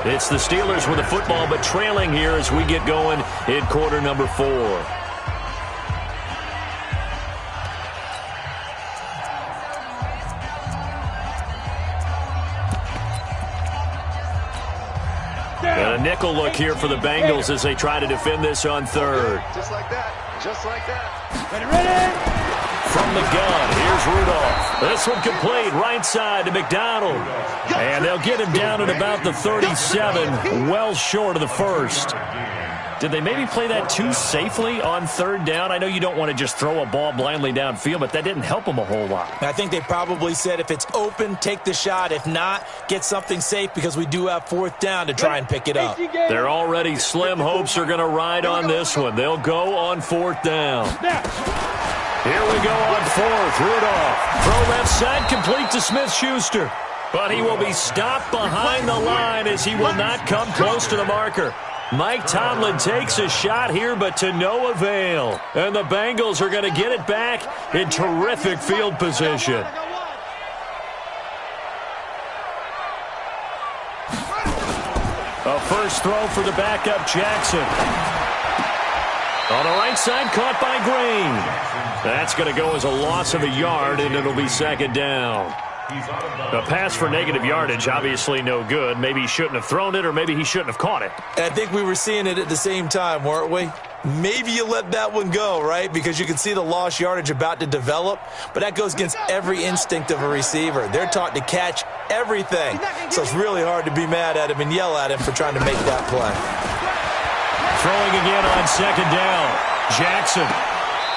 S4: It's the Steelers with the football, but trailing here as we get going in quarter number 4. And a nickel look here for the Bengals as they try to defend this on third.
S8: Just like that. Just like that.
S7: Ready?
S4: From the gun, here's Rudolph. This one complete, right side to McDonald. And they'll get him down at about the 37, well short of the first. Did they maybe play that too safely on third down? I know you don't want to just throw a ball blindly downfield, but that didn't help them a whole lot.
S5: I think they probably said if it's open, take the shot. If not, get something safe because we do have fourth down to try and pick it up.
S4: Their already slim hopes are going to ride on this one. They'll go on fourth down. Here we go on fourth. Rudolph. Throw left side, complete to Smith-Schuster. But he will be stopped behind the line as he will not come close to the marker. Mike Tomlin takes a shot here, but to no avail. And the Bengals are going to get it back in terrific field position. A first throw for the backup, Jackson. On the right side, caught by Green. That's going to go as a loss of a yard, and it'll be second down. A pass for negative yardage, obviously no good. Maybe he shouldn't have thrown it, or maybe he shouldn't have caught it.
S5: I think we were seeing it at the same time, weren't we? Maybe you let that one go, right? Because you can see the lost yardage about to develop, but that goes against every instinct of a receiver. They're taught to catch everything, so it's really hard to be mad at him and yell at him for trying to make that play.
S4: Throwing again on second down, Jackson.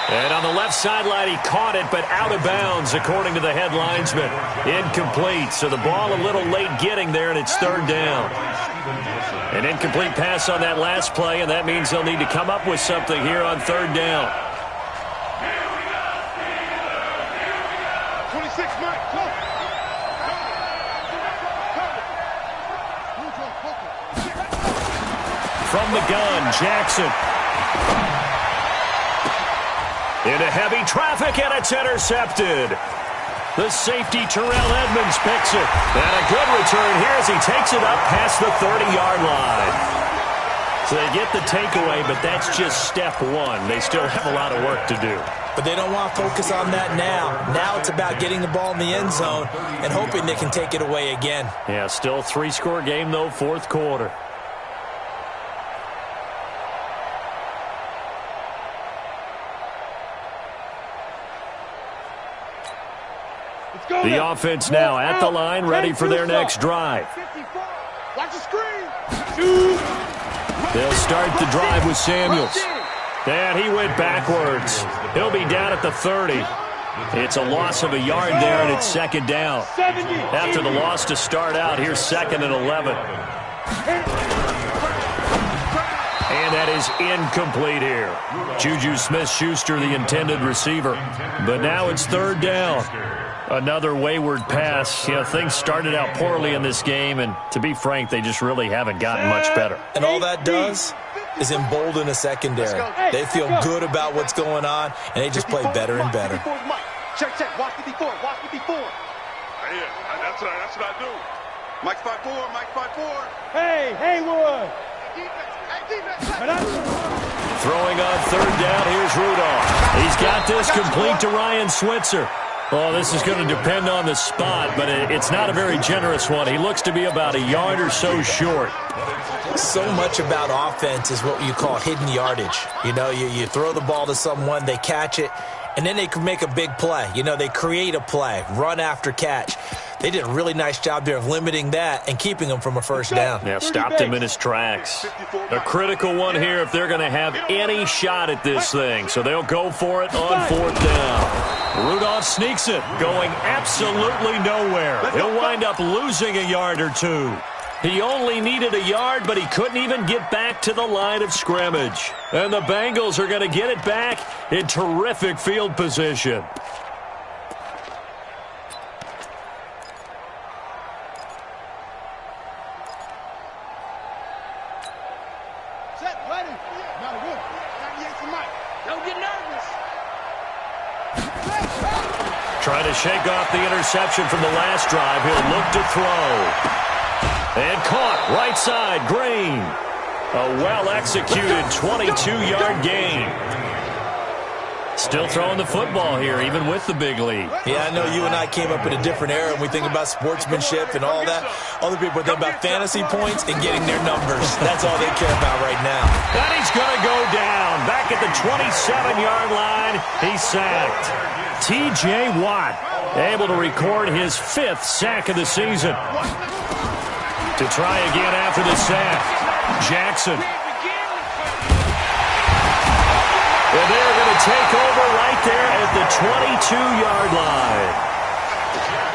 S4: And on the left sideline, he caught it, but out of bounds, according to the head linesman. Incomplete, so the ball a little late getting there, and it's third down. An incomplete pass on that last play, and that means they'll need to come up with something here on third down.
S8: 26, Mike. Go.
S4: From the gun, Jackson. Into heavy traffic, and it's intercepted. The safety, Terrell Edmonds, picks it. And a good return here as he takes it up past the 30-yard line. So they get the takeaway, but that's just step one. They still have a lot of work to do.
S5: But they don't want to focus on that now. Now it's about getting the ball in the end zone and hoping they can take it away again.
S4: Yeah, still three-score game, though, fourth quarter. The offense now at the line, ready for their next drive.
S8: Watch the screen.
S4: They'll start the drive with Samuels. And he went backwards. He'll be down at the 30. It's a loss of a yard there, and it's second down. After the loss to start out, here's second and 11. And that is incomplete here. Juju Smith-Schuster, the intended receiver. But now it's third down. Another wayward pass. You know, things started out poorly in this game, and to be frank, they just really haven't gotten much better.
S5: And all that does is embolden a secondary. They feel good about what's going on, and they just play better and better.
S8: Check, check. Watch 54. Watch 54.
S2: Yeah, that's what I do.
S8: Mike 5-4. Mike 5-4.
S7: Hey, Haywood.
S4: Throwing on third down, here's Rudolph. He's got this complete to Ryan Switzer. Oh, this is going to depend on the spot, but it's not a very generous one. He looks to be about a yard or so short.
S5: So much about offense is what you call hidden yardage. You know, you throw the ball to someone, they catch it, and then they can make a big play. You know, they create a play, run after catch. They did a really nice job there of limiting that and keeping him from a first down.
S4: Yeah, stopped him in his tracks. A critical one here if they're going to have any shot at this thing. So they'll go for it on fourth down. Rudolph sneaks it, going absolutely nowhere. He'll wind up losing a yard or two. He only needed a yard, but he couldn't even get back to the line of scrimmage. And the Bengals are going to get it back in terrific field position.
S8: Ready. Not good. 98 for Mike. Don't get nervous.
S4: Trying to shake off the interception from the last drive. He'll look to throw. And caught right side, Green. A well-executed 22-yard gain. Still throwing the football here, even with the big lead.
S5: Yeah, I know you and I came up in a different era, and we think about sportsmanship and all that. Other people think about fantasy points and getting their numbers. That's all they care about right now.
S4: And he's going to go down. Back at the 27-yard line, he's sacked. T.J. Watt able to record his 5th sack of the season. To try again after the sack, Jackson. And they're going to take over right there at the 22-yard line.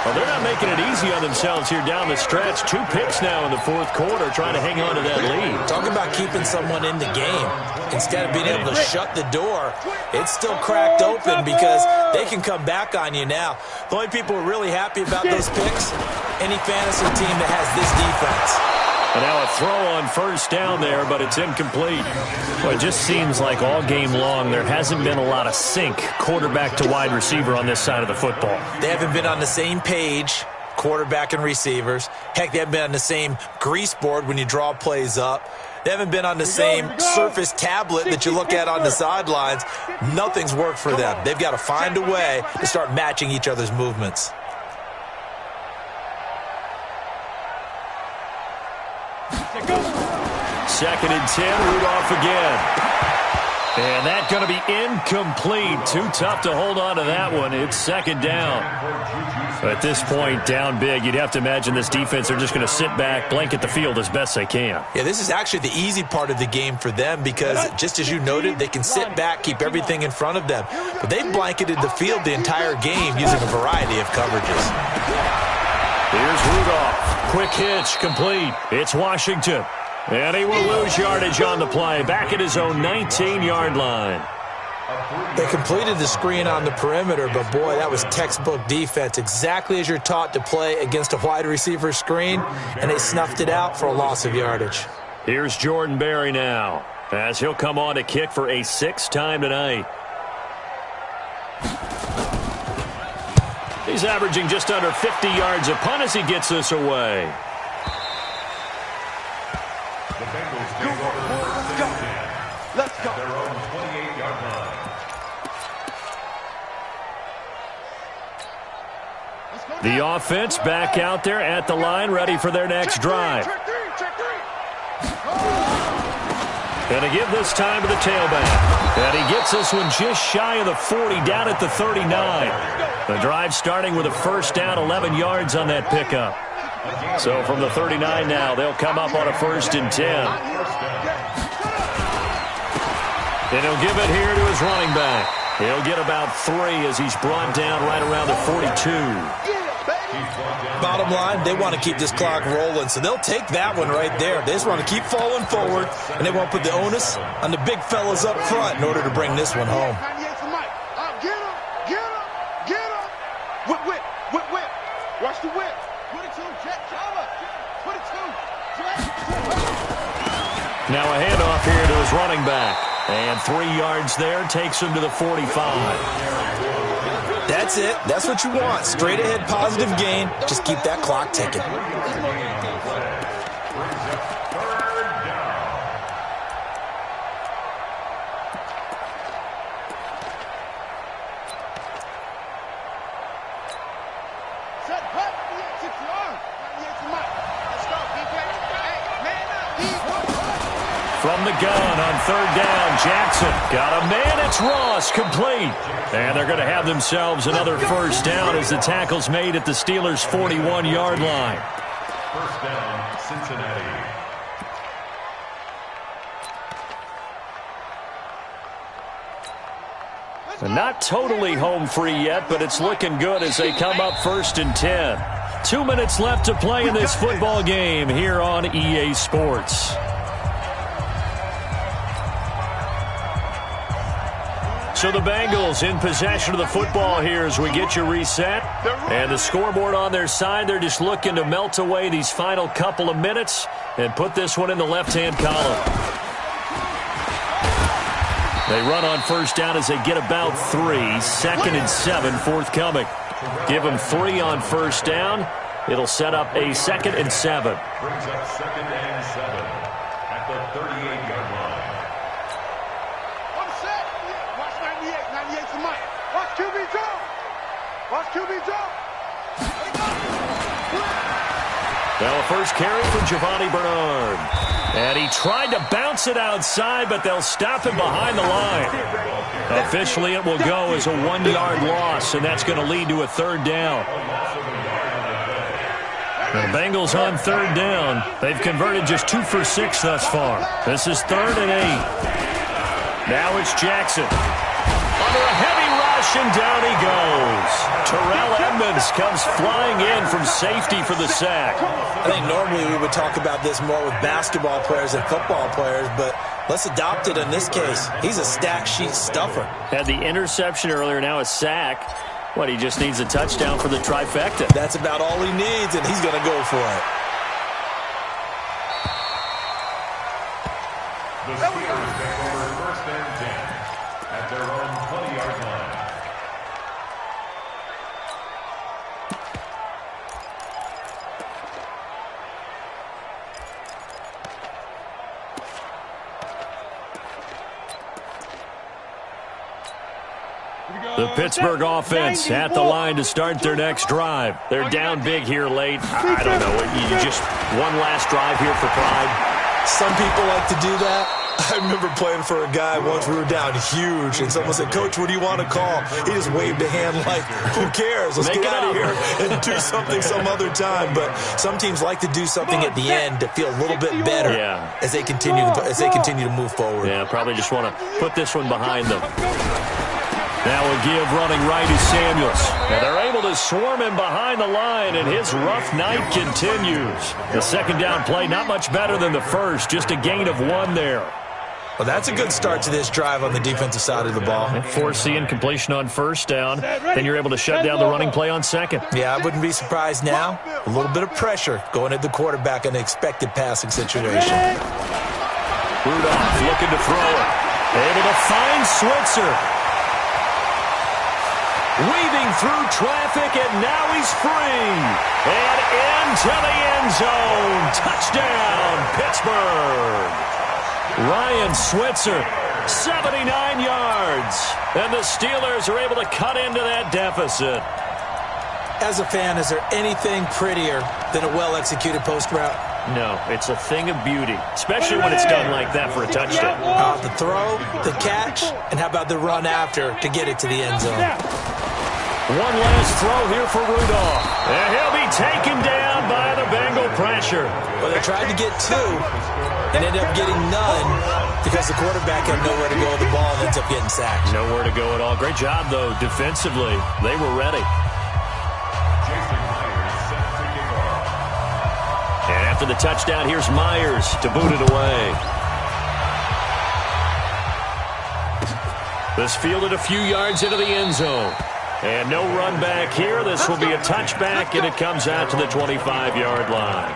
S4: Well, they're not making it easy on themselves here down the stretch. 2 picks now in the 4th quarter, trying to hang on to that lead.
S5: Talk about keeping someone in the game. Instead of being able to shut the door, it's still cracked open because they can come back on you now. The only people who are really happy about those picks, any fantasy team that has this defense.
S4: And now a throw on first down there, but it's incomplete. Well, it just seems like all game long there hasn't been a lot of sync quarterback to wide receiver on this side of the football.
S5: They haven't been on the same page, quarterback and receivers. Heck, they haven't been on the same grease board when you draw plays up. They haven't been on the same Surface tablet that you look at on the sidelines. Nothing's worked for them. They've got to find a way to start matching each other's movements.
S4: Second and 10, Rudolph again. And that's going to be incomplete. Too tough to hold on to that one. It's second down. At this point, down big, you'd have to imagine this defense, they're just going to sit back, blanket the field as best they can.
S5: Yeah, this is actually the easy part of the game for them because, just as you noted, they can sit back, keep everything in front of them. But they've blanketed the field the entire game using a variety of coverages.
S4: Here's Rudolph. Quick hitch, complete. It's Washington. And he will lose yardage on the play, back at his own 19-yard line.
S5: They completed the screen on the perimeter, but boy, that was textbook defense, exactly as you're taught to play against a wide receiver screen, and they snuffed it out for a loss of yardage.
S4: Here's Jordan Berry now, as he'll come on to kick for a 6th time tonight. He's averaging just under 50 yards a punt as he gets this away.
S8: Let's go.
S6: Their own 28-yard line.
S4: The offense back out there at the line, ready for their next drive. Going to give this time to the tailback. And he gets this one just shy of the 40, down at the 39. The drive starting with a first down, 11 yards on that pickup. So from the 39 now, they'll come up on a 1st and 10. And he'll give it here to his running back. He'll get about 3 as he's brought down right around the 42.
S5: Bottom line, they want to keep this clock rolling, so they'll take that one right there. They just want to keep falling forward, and they want to put the onus on the big fellas up front in order to bring this one home.
S8: Get him, get him, get him. Whip, whip, whip, whip. Watch the whip. 22, jet, cover. 22,
S4: Now a handoff here to his running back. And 3 yards there takes him to the 45.
S5: That's it. That's what you want. Straight ahead positive gain. Just keep that clock ticking.
S4: From the gun on 3rd down, Jackson got a man. It's Ross, complete. And they're going to have themselves another first down as the tackle's made at the Steelers' 41-yard line.
S6: First down, Cincinnati.
S4: Not totally home free yet, but it's looking good as they come up 1st and 10. 2 minutes left to play in this football game here on EA Sports. So the Bengals in possession of the football here as we get you reset. And the scoreboard on their side, they're just looking to melt away these final couple of minutes and put this one in the left-hand column. They run on first down as they get about 3. 2nd and 7 forthcoming. Give them 3 on first down. It'll set up a 2nd and 7.
S6: Brings up 2nd and 7 at the 38-yard line.
S8: I'm set. Watch 98. 98's the mic. Watch QB jump. Watch QB jump.
S4: Now a first carry for Giovanni Bernard. And he tried to bounce it outside, but they'll stop him behind the line. Officially, it will go as a 1-yard loss, and that's going to lead to a 3rd down. The Bengals on 3rd down. They've converted just 2 for 6 thus far. This is 3rd and 8. Now it's Jackson. Under a heavy rush, and down he goes. Terrell Edmonds comes flying in from safety for the sack.
S5: I think normally we would talk about this more with basketball players than football players, but let's adopt it in this case. He's a stat sheet stuffer. Had the interception earlier, now a sack. What, he just needs a touchdown for the trifecta. That's about all he needs, and he's going to go for it.
S6: The Steelers take over 1st and 10 at their own 20-yard line.
S4: The Pittsburgh offense at the line to start their next drive. They're down big here late. I don't know. You just one last drive here for pride.
S5: Some people like to do that. I remember playing for a guy once. We were down huge, and someone said, "Coach, what do you want to call?" He just waved a hand like, "Who cares? Let's get out of here and do something some other time." But some teams like to do something at the end to feel a little bit better as they continue to move forward.
S4: Yeah, probably just want to put this one behind them. Now a give running right is Samuels. Now they're able to swarm him behind the line, and his rough night continues. The 2nd down play, not much better than the first, just a gain of 1 there.
S5: Well, that's a good start to this drive on the defensive side of the ball.
S4: And forcing completion on first down, then you're able to shut down the running play on 2nd.
S5: Yeah, I wouldn't be surprised now. A little bit of pressure going at the quarterback in an expected passing situation.
S4: Rudolph looking to throw it. Able to find Switzer. Weaving through traffic, and now he's free. And into the end zone. Touchdown, Pittsburgh. Ryan Switzer, 79 yards. And the Steelers are able to cut into that deficit.
S5: As a fan, is there anything prettier than a well-executed post route?
S4: No, it's a thing of beauty, especially when it's done like that for a touchdown.
S5: The throw, the catch, and how about the run after to get it to the end zone?
S4: One last throw here for Rudolph. And he'll be taken down by the Bengal pressure.
S5: Well, they tried to get 2 and ended up getting none because the quarterback had nowhere to go with the ball and ends up getting sacked.
S4: Nowhere to go at all. Great job, though, defensively. They were ready. And after the touchdown, here's Myers to boot it away. This fielded a few yards into the end zone. And no run back here. This will be a touchback, and it comes out to the 25-yard line.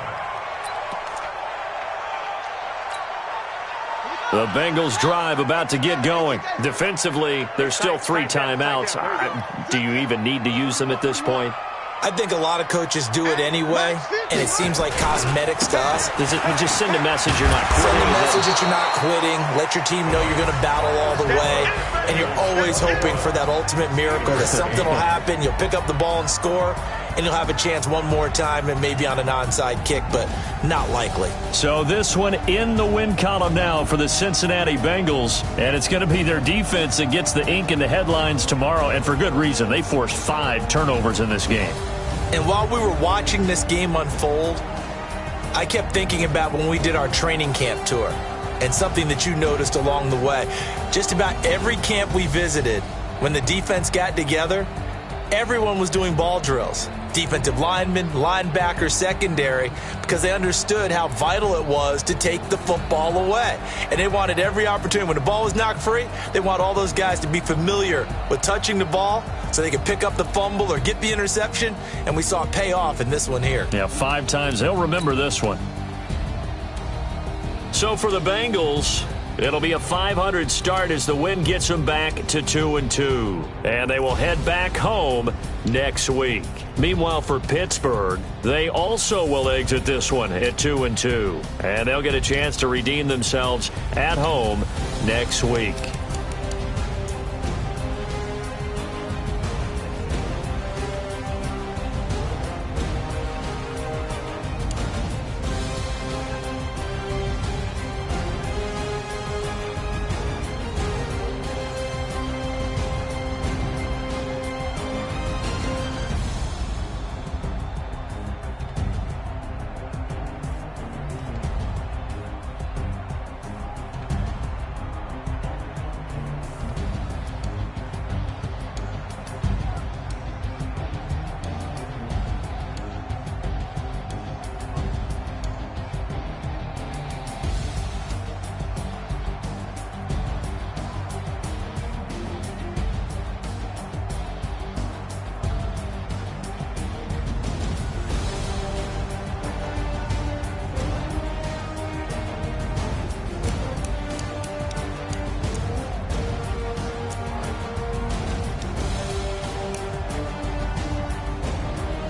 S4: The Bengals drive about to get going. Defensively, there's still 3 timeouts. Do you even need to use them at this point?
S5: I think a lot of coaches do it anyway, and it seems like cosmetics to us.
S4: Does it just send a message you're not quitting?
S5: Send a message that you're not quitting. Let your team know you're going to battle all the way, and you're always hoping for that ultimate miracle that something will happen, you'll pick up the ball and score, and you'll have a chance one more time and maybe on an onside kick, but not likely.
S4: So this one in the win column now for the Cincinnati Bengals, and it's going to be their defense that gets the ink in the headlines tomorrow, and for good reason. They forced 5 turnovers in this game.
S5: And while we were watching this game unfold, I kept thinking about when we did our training camp tour and something that you noticed along the way. Just about every camp we visited, when the defense got together, everyone was doing ball drills. Defensive linemen, linebackers, secondary, because they understood how vital it was to take the football away. And they wanted every opportunity. When the ball was knocked free, they want all those guys to be familiar with touching the ball so they could pick up the fumble or get the interception. And we saw it pay off in this one here.
S4: Yeah, 5 times. They'll remember this one. So for the Bengals, It'll be a .500 start as the win gets them back to 2-2. And they will head back home next week. Meanwhile, for Pittsburgh, they also will exit this one at 2-2. And they'll get a chance to redeem themselves at home next week.